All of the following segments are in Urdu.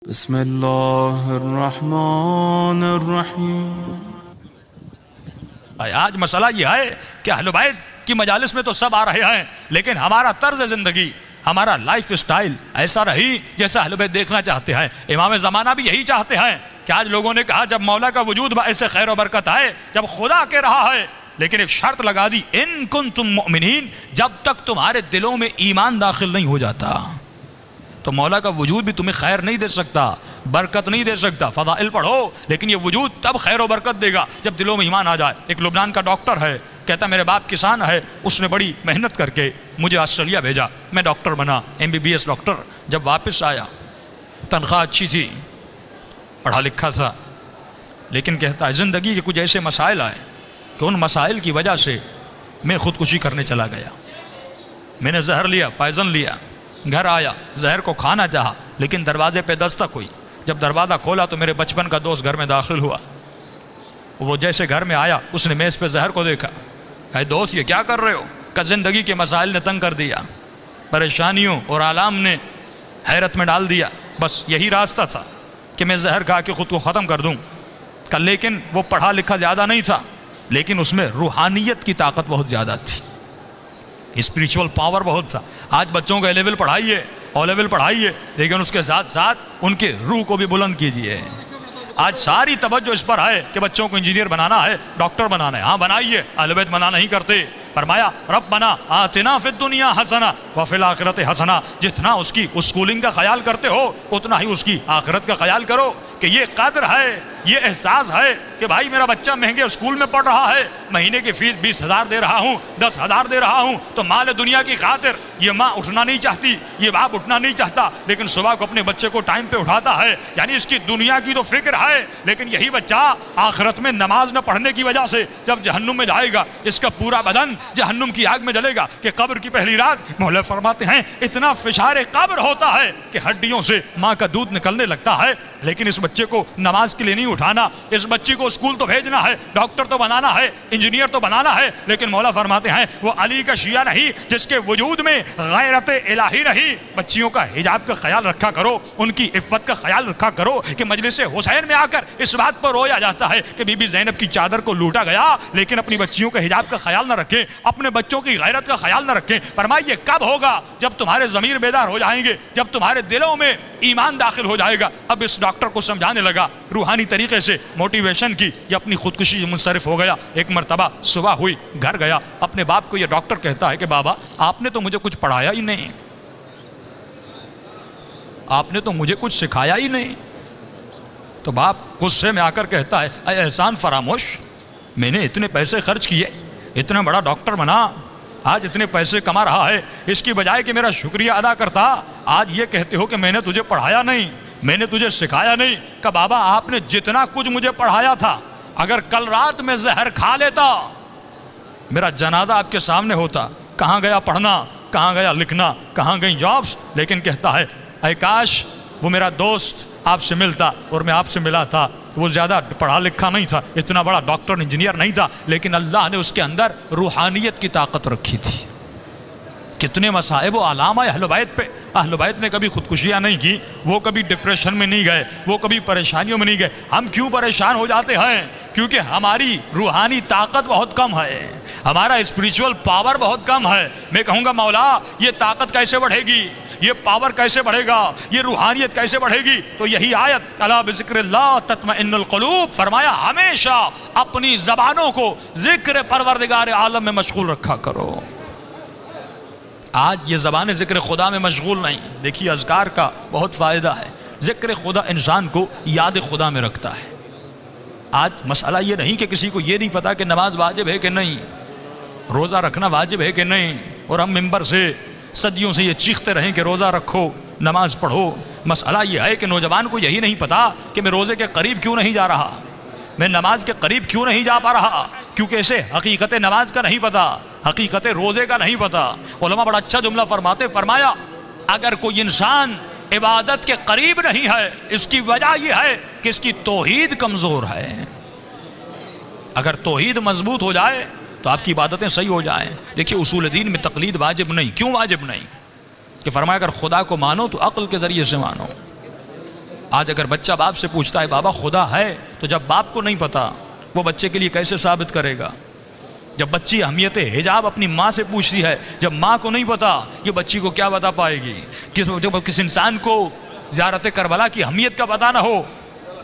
بسم اللہ الرحمن الرحیم۔ آج مسئلہ یہ ہے کہ اہل بیت کی مجالس میں تو سب آ رہے ہیں، لیکن ہمارا طرز زندگی، ہمارا لائف سٹائل ایسا رہی جیسا اہل بیت دیکھنا چاہتے ہیں۔ امام زمانہ بھی یہی چاہتے ہیں کہ آج لوگوں نے کہا جب مولا کا وجود باعث خیر و برکت ہے، جب خدا کے رہا ہے، لیکن ایک شرط لگا دی، ان کنتم مؤمنین، جب تک تمہارے دلوں میں ایمان داخل نہیں ہو جاتا تو مولا کا وجود بھی تمہیں خیر نہیں دے سکتا، برکت نہیں دے سکتا۔ فضائل پڑھو، لیکن یہ وجود تب خیر و برکت دے گا جب دلوں میں ایمان آ جائے۔ ایک لبنان کا ڈاکٹر ہے، کہتا میرے باپ کسان ہے، اس نے بڑی محنت کر کے مجھے آسٹریلیا بھیجا، میں ڈاکٹر بنا، MBBS ڈاکٹر۔ جب واپس آیا تنخواہ اچھی تھی، پڑھا لکھا تھا، لیکن کہتا ہے زندگی کے کچھ ایسے مسائل آئے کہ ان مسائل کی وجہ سے میں خودکشی کرنے چلا گیا۔ میں نے زہر لیا، پائزن لیا، گھر آیا، زہر کو کھانا چاہا، لیکن دروازے پہ دستک ہوئی۔ جب دروازہ کھولا تو میرے بچپن کا دوست گھر میں داخل ہوا۔ وہ جیسے گھر میں آیا، اس نے میز پہ زہر کو دیکھا، کہا دوست یہ کیا کر رہے ہو؟ کہ زندگی کے مسائل نے تنگ کر دیا، پریشانیوں اور آلام نے حیرت میں ڈال دیا، بس یہی راستہ تھا کہ میں زہر کھا کے خود کو ختم کر دوں۔ کہ لیکن وہ پڑھا لکھا زیادہ نہیں تھا، لیکن اس میں روحانیت کی طاقت بہت زیادہ تھی، اسپریچول پاور بہت تھا۔ آج بچوں کو A لیول پڑھائیے، O لیول پڑھائیے، لیکن اس کے ساتھ ساتھ ان کے روح کو بھی بلند کیجیے۔ آج ساری توجہ اس پر ہے کہ بچوں کو انجینئر بنانا ہے، ڈاکٹر بنانا ہے۔ ہاں بنائیے، اہل بیت منع نہیں کرتے۔ فرمایا ربنا آتنا فی الدنیا حسنہ وفی الآخرۃ حسنہ، جتنا اس کی اسکولنگ کا خیال کرتے ہو اتنا ہی اس کی آخرت کا خیال کرو، کہ یہ قدر ہے، یہ احساس ہے کہ بھائی میرا بچہ مہنگے اسکول میں پڑھ رہا ہے، مہینے کی فیس 20,000 دے رہا ہوں، 10,000 دے رہا ہوں، تو مال دنیا کی خاطر یہ ماں اٹھنا نہیں چاہتی، یہ باپ اٹھنا نہیں چاہتا، لیکن صبح کو اپنے بچے کو ٹائم پہ اٹھاتا ہے۔ یعنی اس کی دنیا کی تو فکر ہے، لیکن یہی بچہ آخرت میں نماز نہ پڑھنے کی وجہ سے جب جہنم میں جائے گا، اس کا پورا بدن جہنم کی آگ میں جلے گا۔ کہ قبر کی پہلی رات مولا فرماتے ہیں اتنا فشار قبر ہوتا ہے کہ ہڈیوں سے ماں کا دودھ نکلنے لگتا ہے، لیکن اس بچے کو نماز کے لیے نہیں اٹھانا، اس بچے کو اسکول تو بھیجنا ہے، ڈاکٹر تو بنانا ہے، انجینئر تو بنانا ہے، لیکن مولا فرماتے ہیں وہ علی کا شیعہ نہیں جس کے وجود میں غیرت الہی نہیں۔ بچیوں کا حجاب کا خیال رکھا کرو، ان کی عفت کا خیال رکھا کرو، کہ مجلس حسین میں آ کر اس بات پر رویا جاتا ہے کہ بی بی زینب کی چادر کو لوٹا گیا، لیکن اپنی بچیوں کا حجاب کا خیال نہ رکھیں، اپنے بچوں کی غیرت کا خیال نہ رکھیں۔ فرمائیے کب ہوگا؟ جب تمہارے ضمیر بیدار ہو جائیں گے، جب تمہارے دلوں میں ایمان داخل ہو جائے گا۔ اب اس ڈاکٹر کو سمجھانے لگا روحانی طریقے سے، موٹیویشن کی، یہ اپنی خودکشی منصرف ہو گیا۔ ایک مرتبہ صبح ہوئی، گھر گیا، اپنے باپ کو یہ ڈاکٹر کہتا ہے کہ بابا آپ نے تو مجھے کچھ پڑھایا ہی نہیں، آپ نے تو مجھے کچھ سکھایا ہی نہیں۔ تو باپ غصے میں آ کر کہتا ہے اے احسان فراموش، میں نے اتنے پیسے خرچ کیے، اتنا بڑا ڈاکٹر بنا، آج اتنے پیسے کما رہا ہے، اس کی بجائے کہ میرا شکریہ ادا کرتا، آج یہ کہتے ہو کہ میں نے تجھے پڑھایا نہیں، میں نے تجھے سکھایا نہیں۔ کہ بابا آپ نے جتنا کچھ مجھے پڑھایا تھا، اگر کل رات میں زہر کھا لیتا میرا جنازہ آپ کے سامنے ہوتا۔ کہاں گیا پڑھنا، کہاں گیا لکھنا، کہاں گئی جابس؟ لیکن کہتا ہے اے کاش وہ میرا دوست آپ سے ملتا اور میں آپ سے ملا تھا، وہ زیادہ پڑھا لکھا نہیں تھا، اتنا بڑا ڈاکٹر انجینئر نہیں تھا، لیکن اللہ نے اس کے اندر روحانیت کی طاقت رکھی تھی۔ کتنے مصائب و آلام آئے اہل بیت پہ، اہل بیت نے کبھی خودکشیاں نہیں کی، وہ کبھی ڈپریشن میں نہیں گئے، وہ کبھی پریشانیوں میں نہیں گئے۔ ہم کیوں پریشان ہو جاتے ہیں؟ کیونکہ ہماری روحانی طاقت بہت کم ہے، ہمارا اسپریچول پاور بہت کم ہے۔ میں کہوں گا مولا یہ طاقت کیسے بڑھے گی، یہ پاور کیسے بڑھے گا، یہ روحانیت کیسے بڑھے گی؟ تو یہی آیت الا بذکر اللہ تطمئن القلوب، فرمایا ہمیشہ اپنی زبانوں کو ذکر پروردگار عالم میں مشغول رکھا کرو۔ آج یہ زبان ذکر خدا میں مشغول نہیں۔ دیکھیے اذکار کا بہت فائدہ ہے، ذکر خدا انسان کو یاد خدا میں رکھتا ہے۔ آج مسئلہ یہ نہیں کہ کسی کو یہ نہیں پتا کہ نماز واجب ہے کہ نہیں، روزہ رکھنا واجب ہے کہ نہیں، اور ہم ممبر سے صدیوں سے یہ چیختے رہیں کہ روزہ رکھو، نماز پڑھو۔ مسئلہ یہ ہے کہ نوجوان کو یہی نہیں پتا کہ میں روزے کے قریب کیوں نہیں جا رہا، میں نماز کے قریب کیوں نہیں جا پا رہا، کیونکہ اسے حقیقت نماز کا نہیں پتا، حقیقت روزے کا نہیں پتا۔ علماء بڑا اچھا جملہ فرمایا اگر کوئی انسان عبادت کے قریب نہیں ہے، اس کی وجہ یہ ہے کہ اس کی توحید کمزور ہے۔ اگر توحید مضبوط ہو جائے تو آپ کی عبادتیں صحیح ہو جائیں۔ دیکھیے اصول دین میں تقلید واجب نہیں۔ کیوں واجب نہیں؟ کہ فرمایا اگر خدا کو مانو تو عقل کے ذریعے سے مانو، آج اگر بچہ باپ سے پوچھتا ہے بابا خدا ہے، تو جب باپ کو نہیں پتا وہ بچے کے لیے کیسے ثابت کرے گا؟ جب بچی اہمیت حجاب اپنی ماں سے پوچھتی ہے، جب ماں کو نہیں پتا یہ بچی کو کیا بتا پائے گی؟ جب کس انسان کو زیارت کربلا کی اہمیت کا پتہ نہ ہو،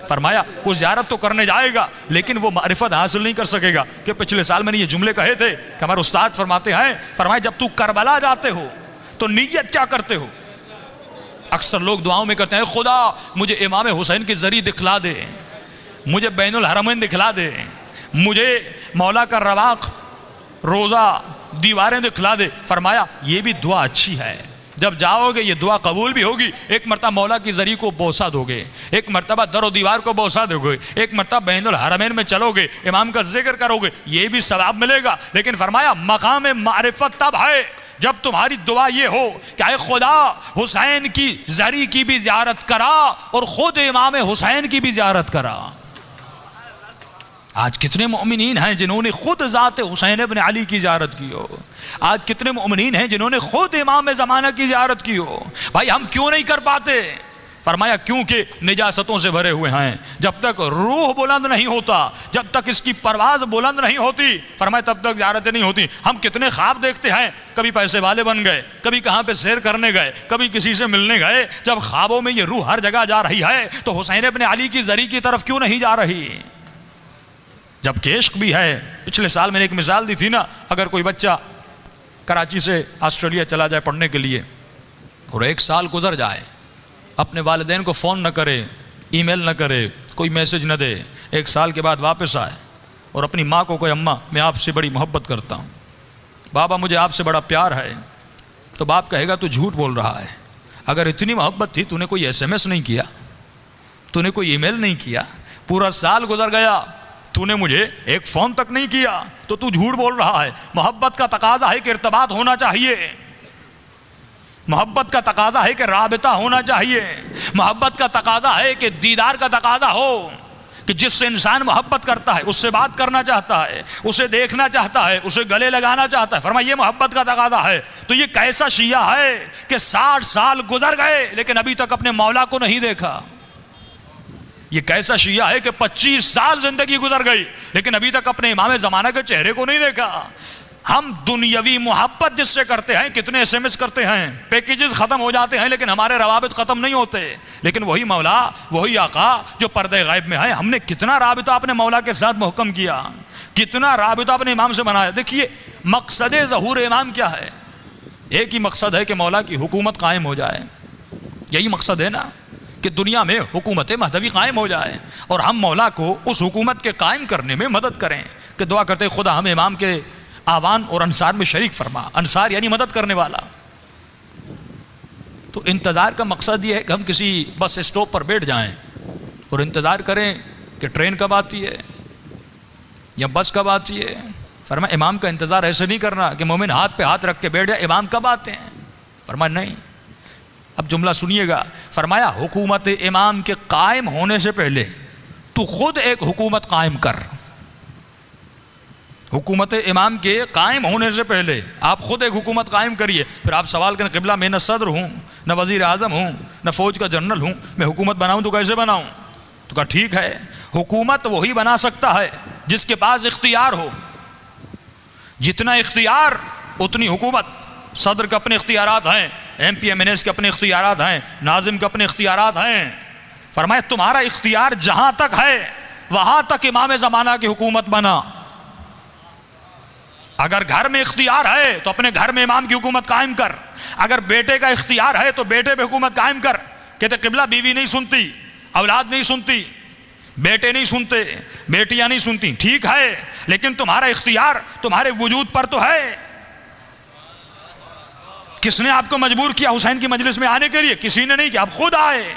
فرمایا وہ زیارت تو کرنے جائے گا لیکن وہ معرفت حاصل نہیں کر سکے گا۔ کہ پچھلے سال میں نے یہ جملے کہے تھے کہ ہمارے استاد فرماتے ہیں، فرمایا جب تو کربلا جاتے ہو تو نیت کیا کرتے ہو؟ اکثر لوگ دعاؤں میں کرتے ہیں خدا مجھے امام حسین کی زری دکھلا دے، مجھے بین الحرمین دکھلا دے، مجھے مولا کا رواق روزہ دیواریں دکھلا دے۔ فرمایا یہ بھی دعا اچھی ہے، جب جاؤ گے یہ دعا قبول بھی ہوگی۔ ایک مرتبہ مولا کی زری کو بوسہ دو گے، ایک مرتبہ در و دیوار کو بوسہ دو گے، ایک مرتبہ بین الحرمین میں چلو گے، امام کا ذکر کرو گے، یہ بھی ثواب ملے گا۔ لیکن فرمایا مقام معرفت تب ہے جب تمہاری دعا یہ ہو کہ اے خدا حسین کی زری کی بھی زیارت کرا اور خود امام حسین کی بھی زیارت کرا۔ آج کتنے مومنین ہیں جنہوں نے خود ذات حسین ابن علی کی زیارت کی ہو؟ آج کتنے مومنین ہیں جنہوں نے خود امام زمانہ کی زیارت کی ہو؟ بھائی ہم کیوں نہیں کر پاتے؟ فرمایا کیونکہ نجاستوں سے بھرے ہوئے ہیں۔ جب تک روح بلند نہیں ہوتا، جب تک اس کی پرواز بلند نہیں ہوتی، فرمایا تب تک زیارتیں نہیں ہوتی۔ ہم کتنے خواب دیکھتے ہیں، کبھی پیسے والے بن گئے، کبھی کہاں پہ سیر کرنے گئے، کبھی کسی سے ملنے گئے۔ جب خوابوں میں یہ روح ہر جگہ جا رہی ہے تو حسین ابن علی کی زری کی طرف کیوں نہیں جا رہی؟ جب کہ عشق بھی ہے۔ پچھلے سال میں نے ایک مثال دی تھی نا، اگر کوئی بچہ کراچی سے آسٹریلیا چلا جائے پڑھنے کے لیے اور 1 سال گزر جائے، اپنے والدین کو فون نہ کرے، ای میل نہ کرے، کوئی میسج نہ دے، 1 سال کے بعد واپس آئے اور اپنی ماں کو کہے اماں میں آپ سے بڑی محبت کرتا ہوں، بابا مجھے آپ سے بڑا پیار ہے، تو باپ کہے گا تو جھوٹ بول رہا ہے۔ اگر اتنی محبت تھی تو نے کوئی SMS نہیں کیا، تو نے کوئی ای میل نہیں کیا، پورا سال گزر گیا تو نے مجھے ایک فون تک نہیں کیا، تو جھوٹ بول رہا ہے۔ محبت کا تقاضا ہے کہ ارتباط ہونا چاہیے، محبت کا تقاضا ہے کہ رابطہ ہونا چاہیے، محبت کا تقاضا ہے کہ دیدار کا تقاضا ہو، کہ جس سے انسان محبت کرتا ہے اس سے بات کرنا چاہتا ہے، اسے دیکھنا چاہتا ہے، اسے گلے لگانا چاہتا ہے۔ فرمایا یہ محبت کا تقاضا ہے۔ تو یہ کیسا شیعہ ہے کہ 60 سال گزر گئے لیکن ابھی تک اپنے مولا کو نہیں دیکھا؟ یہ کیسا شیعہ ہے کہ 25 سال زندگی گزر گئی لیکن ابھی تک اپنے امام زمانہ کے چہرے کو نہیں دیکھا؟ ہم دنیاوی محبت جس سے کرتے ہیں، کتنے SMS کرتے ہیں، پیکیجز ختم ہو جاتے ہیں لیکن ہمارے روابط ختم نہیں ہوتے۔ لیکن وہی مولا، وہی آقا جو پردے غیب میں ہے، ہم نے کتنا رابطہ اپنے مولا کے ساتھ محکم کیا، کتنا رابطہ اپنے امام سے بنایا۔ دیکھیے مقصد ظہور امام کیا ہے؟ ایک ہی مقصد ہے کہ مولا کی حکومت قائم ہو جائے، یہی مقصد ہے نا، کہ دنیا میں حکومت مہدوی قائم ہو جائے اور ہم مولا کو اس حکومت کے قائم کرنے میں مدد کریں۔ کہ دعا کرتے خدا ہمیں امام کے آوان اور انصار میں شریک فرما، انصار یعنی مدد کرنے والا۔ تو انتظار کا مقصد یہ ہے کہ ہم کسی بس اسٹاپ پر بیٹھ جائیں اور انتظار کریں کہ ٹرین کب آتی ہے یا بس کب آتی ہے۔ فرمایا امام کا انتظار ایسے نہیں کرنا کہ مومن ہاتھ پہ ہاتھ رکھ کے بیٹھ جائے امام کب آتے ہیں۔ فرمایا نہیں، اب جملہ سنیے گا، فرمایا حکومت امام کے قائم ہونے سے پہلے تو خود ایک حکومت قائم کر۔ حکومت امام کے قائم ہونے سے پہلے آپ خود ایک حکومت قائم کریے۔ پھر آپ سوال کریں قبلہ میں نہ صدر ہوں، نہ وزیر اعظم ہوں، نہ فوج کا جنرل ہوں، میں حکومت بناؤں تو کیسے بناؤں؟ تو کہا ٹھیک ہے، حکومت وہی بنا سکتا ہے جس کے پاس اختیار ہو، جتنا اختیار اتنی حکومت۔ صدر کے اپنے اختیارات ہیں، MP MNS کے اپنے اختیارات ہیں، ناظم کے اپنے اختیارات ہیں۔ فرمایا تمہارا اختیار جہاں تک ہے وہاں تک امام زمانہ کی حکومت بنا۔ اگر گھر میں اختیار ہے تو اپنے گھر میں امام کی حکومت قائم کر، اگر بیٹے کا اختیار ہے تو بیٹے پہ حکومت قائم کر۔ کہتے قبلہ بیوی نہیں سنتی، اولاد نہیں سنتی، بیٹے نہیں سنتے، بیٹیاں نہیں سنتی، ٹھیک ہے، لیکن تمہارا اختیار تمہارے وجود پر تو ہے۔ کس نے آپ کو مجبور کیا حسین کی مجلس میں آنے کے لیے؟ کسی نے نہیں کیا، آپ خود آئے۔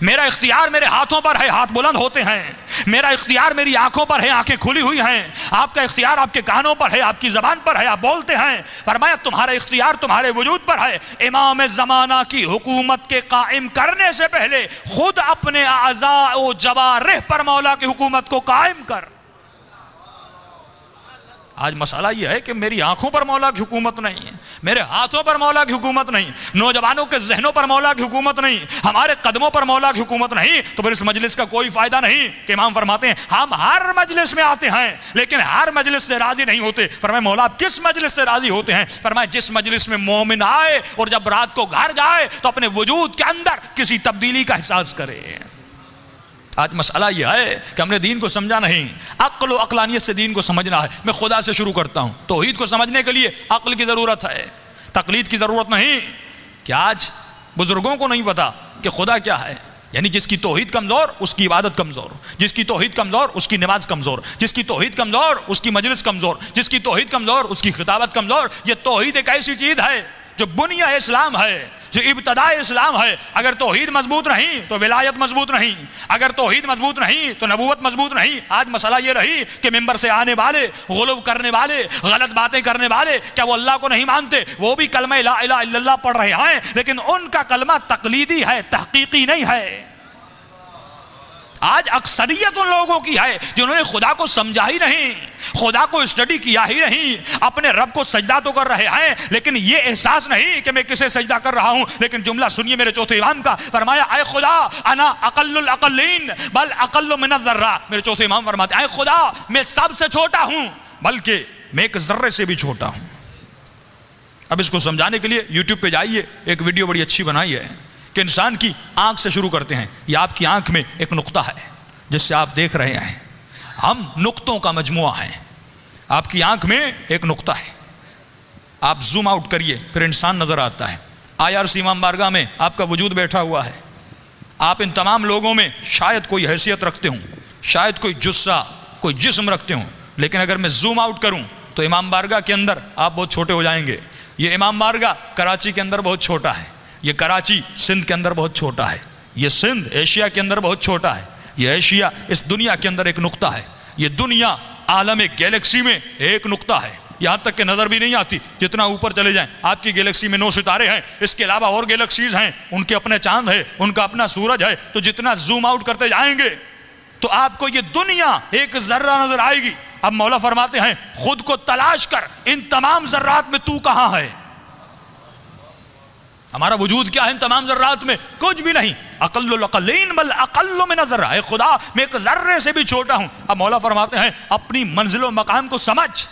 میرا اختیار میرے ہاتھوں پر ہے، ہاتھ بلند ہوتے ہیں۔ میرا اختیار میری آنکھوں پر ہے، آنکھیں کھلی ہوئی ہیں۔ آپ کا اختیار آپ کے کانوں پر ہے، آپ کی زبان پر ہے، آپ بولتے ہیں۔ فرمایا تمہارا اختیار تمہارے وجود پر ہے۔ امام زمانہ کی حکومت کے قائم کرنے سے پہلے خود اپنے اعضاء و جوارح پر مولا کی حکومت کو قائم کر۔ آج مسئلہ یہ ہے کہ میری آنکھوں پر مولا کی حکومت نہیں ہے، میرے ہاتھوں پر مولا کی حکومت نہیں، نوجوانوں کے ذہنوں پر مولا کی حکومت نہیں، ہمارے قدموں پر مولا کی حکومت نہیں، تو پھر اس مجلس کا کوئی فائدہ نہیں کہ امام فرماتے ہیں ہم ہر مجلس میں آتے ہیں لیکن ہر مجلس سے راضی نہیں ہوتے۔ فرمایا مولا آپ کس مجلس سے راضی ہوتے ہیں؟ فرمایا جس مجلس میں مومن آئے اور جب رات کو گھر جائے تو اپنے وجود کے اندر کسی تبدیلی کا احساس کرے۔ آج مسئلہ یہ ہے کہ ہم نے دین کو سمجھا نہیں، عقل و عقلانیت سے دین کو سمجھنا ہے۔ میں خدا سے شروع کرتا ہوں، توحید کو سمجھنے کے لیے عقل کی ضرورت ہے، تقلید کی ضرورت نہیں۔ کہ آج بزرگوں کو نہیں پتا کہ خدا کیا ہے، یعنی جس کی توحید کمزور اس کی عبادت کمزور، جس کی توحید کمزور اس کی نماز کمزور، جس کی توحید کمزور اس کی مجلس کمزور، جس کی توحید کمزور اس کی خطابت کمزور۔ یہ توحید ایک ایسی چیز ہے جو بنیاد اسلام ہے، جو ابتداء اسلام ہے۔ اگر توحید مضبوط نہیں تو ولایت مضبوط نہیں، اگر توحید مضبوط نہیں تو نبوت مضبوط نہیں۔ آج مسئلہ یہ رہی کہ ممبر سے آنے والے، غلو کرنے والے، غلط باتیں کرنے والے، کیا وہ اللہ کو نہیں مانتے؟ وہ بھی کلمہ لا الہ الا اللہ پڑھ رہے ہیں لیکن ان کا کلمہ تقلیدی ہے، تحقیقی نہیں ہے۔ آج اکثریت ان لوگوں کی ہے جنہوں نے خدا کو سمجھا ہی نہیں، خدا کو اسٹڈی کیا ہی نہیں، اپنے رب کو سجدہ تو کر رہے ہیں لیکن یہ احساس نہیں کہ میں کسے سجدہ کر رہا ہوں۔ لیکن جملہ سنیے میرے چوتھے امام کا، فرمایا اے خدا انا اقل الاقلین بل اقل من الذرہ۔ میرے چوتھے امام فرماتے ہیں اے خدا میں سب سے چھوٹا ہوں بلکہ میں ایک ذرے سے بھی چھوٹا ہوں۔ اب اس کو سمجھانے کے لیے یوٹیوب پہ جائیے، ایک ویڈیو بڑی اچھی بنائی ہے کہ انسان کی آنکھ سے شروع کرتے ہیں۔ یہ آپ کی آنکھ میں ایک نقطہ ہے جس سے آپ دیکھ رہے ہیں، ہم نقطوں کا مجموعہ ہیں۔ آپ کی آنکھ میں ایک نقطہ ہے، آپ زوم آؤٹ کریے پھر انسان نظر آتا ہے۔ IRC امام بارگاہ میں آپ کا وجود بیٹھا ہوا ہے، آپ ان تمام لوگوں میں شاید کوئی حیثیت رکھتے ہوں، شاید کوئی جثہ، کوئی جسم رکھتے ہوں، لیکن اگر میں زوم آؤٹ کروں تو امام بارگاہ کے اندر آپ بہت چھوٹے ہو جائیں گے۔ یہ امام بارگاہ کراچی کے اندر بہت چھوٹا ہے، یہ کراچی سندھ کے اندر بہت چھوٹا ہے، یہ سندھ ایشیا کے اندر بہت چھوٹا ہے، یہ ایشیا اس دنیا کے اندر ایک نقطہ ہے، یہ دنیا عالم گیلیکسی میں ایک نقطہ ہے، یہاں تک کہ نظر بھی نہیں آتی۔ جتنا اوپر چلے جائیں آپ کی گیلیکسی میں 9 ستارے ہیں، اس کے علاوہ اور گیلیکسیز ہیں، ان کے اپنے چاند ہے، ان کا اپنا سورج ہے، تو جتنا زوم آؤٹ کرتے جائیں گے تو آپ کو یہ دنیا ایک ذرہ نظر آئے گی۔ اب مولا فرماتے ہیں خود کو تلاش کر ان تمام ذرات میں تو کہاں ہے؟ ہمارا وجود کیا ہے ان تمام ذرات میں؟ کچھ بھی نہیں۔ اقل الاقلین بل اقل من الذرہ، اے خدا میں ایک ذرے سے بھی چھوٹا ہوں۔ اب مولا فرماتے ہیں اپنی منزل و مقام کو سمجھ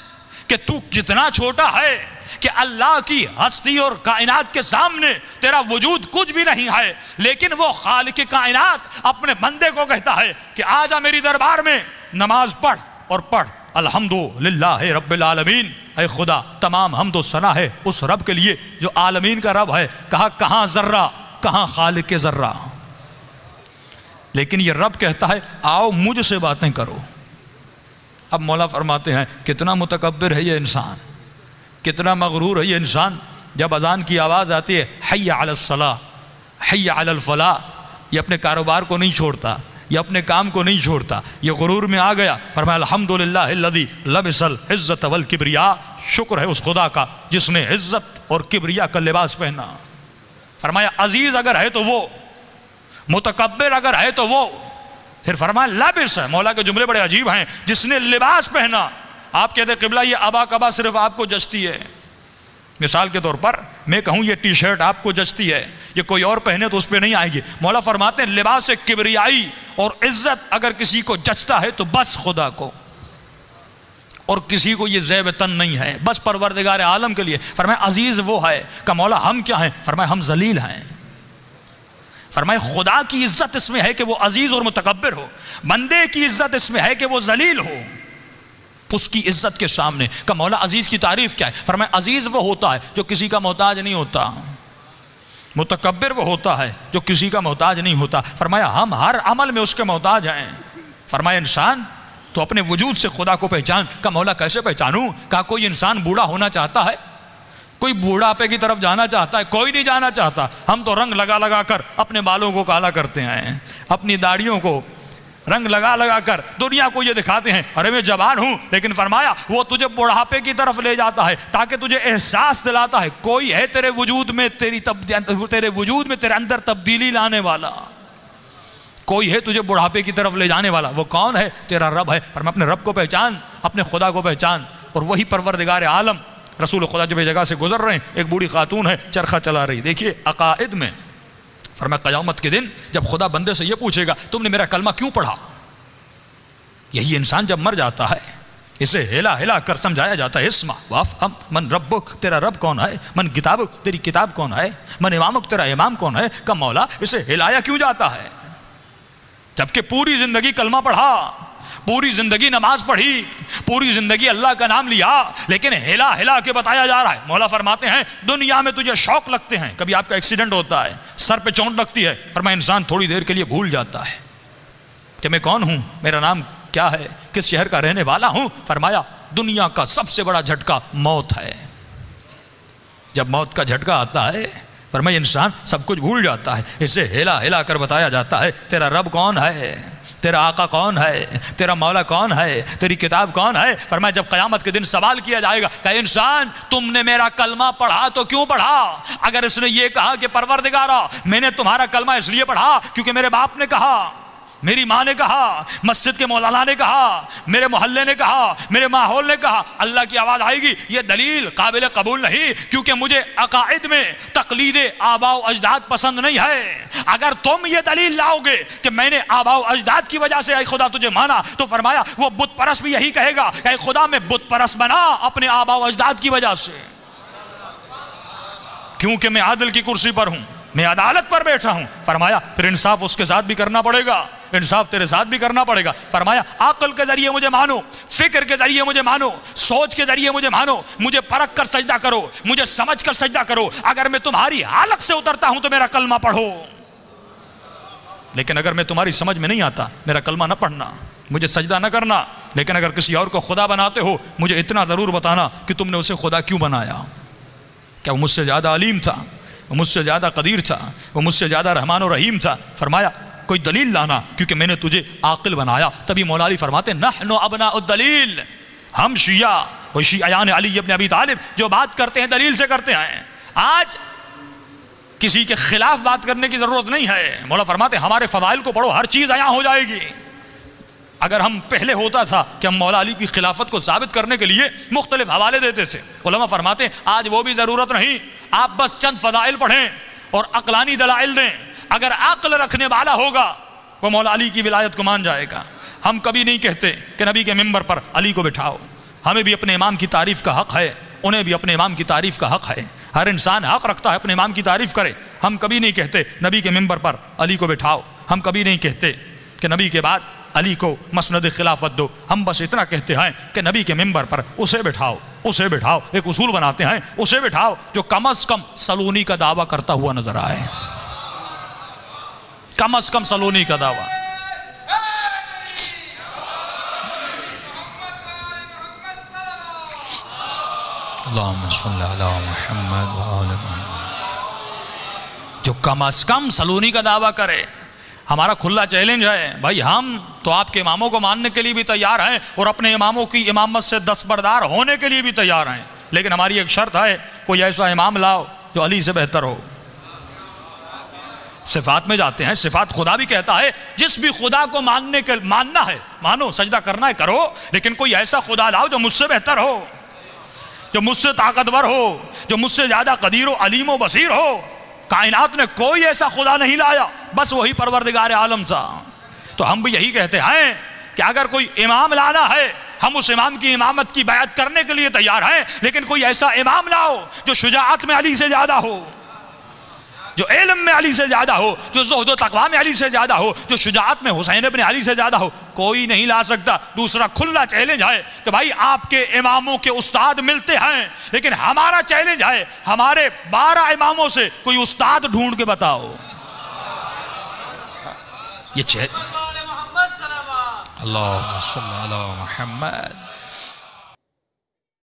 کہ تو کتنا چھوٹا ہے کہ اللہ کی ہستی اور کائنات کے سامنے تیرا وجود کچھ بھی نہیں ہے، لیکن وہ خالق کائنات اپنے بندے کو کہتا ہے کہ آجا میری دربار میں نماز پڑھ اور پڑھ الحمدللہ رب العالمین۔ اے خدا تمام حمد و ثنا ہے اس رب کے لیے جو عالمین کا رب ہے۔ کہا کہاں ذرہ، کہاں خالق ذرہ، لیکن یہ رب کہتا ہے آؤ مجھ سے باتیں کرو۔ اب مولا فرماتے ہیں کتنا متکبر ہے یہ انسان، کتنا مغرور ہے یہ انسان۔ جب اذان کی آواز آتی ہے حی علی الصلاۃ، حی علی الفلاح، یہ اپنے کاروبار کو نہیں چھوڑتا، یہ اپنے کام کو نہیں چھوڑتا، یہ غرور میں آ گیا۔ فرمایا الحمدللہ الذی لبس العزت والکبریاء، شکر ہے اس خدا کا جس نے عزت اور کبریا کا لباس پہنا۔ فرمایا عزیز اگر ہے تو وہ، متکبر اگر ہے تو وہ، پھر فرمایا لبس ہے، مولا کے جملے بڑے عجیب ہیں، جس نے لباس پہنا۔ آپ کہتے ہیں قبلہ یہ ابا کبا صرف آپ کو جچتی ہے، مثال کے طور پر میں کہوں یہ ٹی شرٹ آپ کو جچتی ہے، یہ کوئی اور پہنے تو اس پہ نہیں آئے گی۔ مولا فرماتے ہیں لباس کبریائی اور عزت اگر کسی کو جچتا ہے تو بس خدا کو، اور کسی کو یہ زیب تن نہیں ہے، بس پروردگار عالم کے لیے۔ فرمایا عزیز وہ ہے کہ مولا ہم کیا ہیں؟ فرمایا ہم ذلیل ہیں۔ فرمایا خدا کی عزت اس میں ہے کہ وہ عزیز اور متکبر ہو، بندے کی عزت اس میں ہے کہ وہ ذلیل ہو اس کی عزت کے سامنے۔ کہ مولا عزیز کی تعریف کیا ہے؟ فرمایا عزیز وہ ہوتا ہے جو کسی کا محتاج نہیں ہوتا، متکبر وہ ہوتا ہے جو کسی کا محتاج نہیں ہوتا۔ فرمایا ہم ہر عمل میں اس کے محتاج ہیں۔ فرمایا انسان تو اپنے وجود سے خدا کو پہچان۔ کہ مولا کیسے پہچانوں؟ کہا کوئی انسان بوڑھا ہونا چاہتا ہے؟ کوئی بوڑھاپے کی طرف جانا چاہتا ہے؟ کوئی نہیں جانا چاہتا۔ ہم تو رنگ لگا لگا کر اپنے بالوں کو کالا کرتے ہیں، اپنی داڑھیوں کو رنگ لگا لگا کر دنیا کو یہ دکھاتے ہیں ارے میں جوان ہوں، لیکن فرمایا وہ تجھے بڑھاپے کی طرف لے جاتا ہے تاکہ تجھے احساس دلاتا ہے کوئی ہے تیرے وجود میں، تیرے وجود میں تیرے اندر تبدیلی لانے والا، کوئی ہے تجھے بڑھاپے کی طرف لے جانے والا۔ وہ کون ہے؟ تیرا رب ہے۔ فرمایا اپنے رب کو پہچان، اپنے خدا کو پہچان، اور وہی پروردگار عالم رسول خدا جب جگہ سے گزر رہے ہیں، ایک بوڑھی خاتون ہے چرخہ چلا رہی. دیکھیے عقائد میں فرمایا قیامت کے دن جب خدا بندے سے یہ پوچھے گا تم نے میرا کلمہ کیوں پڑھا، یہی انسان جب مر جاتا ہے اسے ہلا ہلا کر سمجھایا جاتا ہے اسما وافہم من ربک، تیرا رب کون ہے، من کتابک، تیری کتاب کون ہے، من امامک، تیرا امام کون ہے. کہ مولا اسے ہلایا کیوں جاتا ہے جبکہ پوری زندگی کلمہ پڑھا، پوری زندگی نماز پڑھی، پوری زندگی اللہ کا نام لیا، لیکن ہلا ہلا کے بتایا جا رہا ہے. مولا فرماتے ہیں دنیا میں تجھے شوق لگتے ہیں، کبھی آپ کا ایکسیڈنٹ ہوتا ہے، سر پہ چوٹ لگتی ہے، فرمایا انسان تھوڑی دیر کے لیے بھول جاتا ہے کہ میں کون ہوں، میرا نام کیا ہے، کس شہر کا رہنے والا ہوں. فرمایا دنیا کا سب سے بڑا جھٹکا موت ہے. جب موت کا جھٹکا آتا ہے فرمایا انسان سب کچھ بھول جاتا ہے. اسے ہلا ہلا کر بتایا جاتا ہے تیرا رب کون ہے، تیرا آقا کون ہے، تیرا مولا کون ہے، تیری کتاب کون ہے. فرمایا جب قیامت کے دن سوال کیا جائے گا کہ انسان تم نے میرا کلمہ پڑھا تو کیوں پڑھا. اگر اس نے یہ کہا کہ پروردگارا میں نے تمہارا کلمہ اس لیے پڑھا کیونکہ میرے باپ نے کہا، میری ماں نے کہا، مسجد کے مولانا نے کہا، میرے محلے نے کہا، میرے ماحول نے کہا، اللہ کی آواز آئے گی یہ دلیل قابل قبول نہیں، کیونکہ مجھے عقائد میں تقلید آباء و اجداد پسند نہیں ہے. اگر تم یہ دلیل لاؤ گے کہ میں نے آباء و اجداد کی وجہ سے اے خدا تجھے مانا، تو فرمایا وہ بت پرست بھی یہی کہے گا کہ اے خدا میں بت پرست بنا اپنے آباء و اجداد کی وجہ سے، کیونکہ میں عادل کی کرسی پر ہوں، میں عدالت پر بیٹھا ہوں. فرمایا پھر انصاف اس کے ساتھ بھی کرنا پڑے گا، انصاف تیرے ساتھ بھی کرنا پڑے گا. فرمایا عقل کے ذریعے مجھے مانو، فکر کے ذریعے مجھے مانو، سوچ کے ذریعے مجھے مانو، مجھے پرکھ کر سجدہ کرو، مجھے سمجھ کر سجدہ کرو. اگر میں تمہاری حلق سے اترتا ہوں تو میرا کلمہ پڑھو، لیکن اگر میں تمہاری سمجھ میں نہیں آتا میرا کلمہ نہ پڑھنا، مجھے سجدہ نہ کرنا. لیکن اگر کسی اور کو خدا بناتے ہو مجھے اتنا ضرور بتانا کہ تم نے اسے خدا کیوں بنایا. کیا وہ مجھ سے زیادہ علیم تھا، وہ مجھ سے زیادہ قدیر تھا، وہ مجھ سے زیادہ رحمان و رحیم تھا. فرمایا کوئی دلیل لانا کیونکہ میں نے تجھے عاقل بنایا. تبھی مولا علی فرماتے نحن ابناء الدلیل، ہم شیعہ و شیعیان علی ابن ابی طالب جو بات کرتے ہیں دلیل سے کرتے ہیں. آج کسی کے خلاف بات کرنے کی ضرورت نہیں ہے. مولا فرماتے ہمارے فضائل کو پڑھو، ہر چیز عیاں ہو جائے گی. اگر ہم پہلے ہوتا تھا کہ ہم مولا علی کی خلافت کو ثابت کرنے کے لیے مختلف حوالے دیتے تھے، علماء فرماتے ہیں آج وہ بھی ضرورت نہیں. آپ بس چند فضائل پڑھیں اور عقلانی دلائل دیں. اگر عقل رکھنے والا ہوگا وہ مولا علی کی ولایت کو مان جائے گا. ہم کبھی نہیں کہتے کہ نبی کے ممبر پر علی کو بٹھاؤ. ہمیں بھی اپنے امام کی تعریف کا حق ہے، انہیں بھی اپنے امام کی تعریف کا حق ہے. ہر انسان حق رکھتا ہے اپنے امام کی تعریف کرے. ہم کبھی نہیں کہتے نبی کے ممبر پر علی کو بٹھاؤ. ہم کبھی نہیں کہتے کہ نبی کے بعد علی کو مسند خلافت دو. ہم بس اتنا کہتے ہیں کہ نبی کے ممبر پر اسے بٹھاؤ، اسے بٹھاؤ. ایک اصول بناتے ہیں اسے بٹھاؤ جو کم از کم سلونی کا دعویٰ کرتا ہوا نظر آئے، کم از کم سلونی کا دعویٰ. اللہم صلی علی محمد وآل محمد، جو کم از کم سلونی کا دعویٰ کرے. ہمارا کھلا چیلنج ہے بھائی، ہم تو آپ کے اماموں کو ماننے کے لیے بھی تیار ہیں اور اپنے اماموں کی امامت سے دستبردار ہونے کے لیے بھی تیار ہیں، لیکن ہماری ایک شرط ہے کوئی ایسا امام لاؤ جو علی سے بہتر ہو. صفات میں جاتے ہیں، صفات خدا بھی کہتا ہے جس بھی خدا کو ماننا ہے مانو، سجدہ کرنا ہے کرو، لیکن کوئی ایسا خدا لاؤ جو مجھ سے بہتر ہو، جو مجھ سے طاقتور ہو، جو مجھ سے زیادہ قدیر و علیم و بصیر ہو. کائنات نے کوئی ایسا خدا نہیں لایا، بس وہی پروردگار عالم تھا. تو ہم بھی یہی کہتے ہیں کہ اگر کوئی امام لانا ہے ہم اس امام کی امامت کی بیعت کرنے کے لیے تیار ہیں، لیکن کوئی ایسا امام لاؤ جو شجاعت میں علی سے زیادہ ہو، جو علم میں علی سے زیادہ ہو، جو زہد و تقوی میں علی سے زیادہ ہو، جو شجاعت میں حسین ابن علی سے زیادہ ہو. کوئی نہیں لا سکتا. دوسرا کھلا چیلنج ہے کہ بھائی آپ کے اماموں کے استاد ملتے ہیں، لیکن ہمارا چیلنج ہے ہمارے 12 اماموں سے کوئی استاد ڈھونڈ کے بتاؤ. یہ اللہم صلی علی محمد.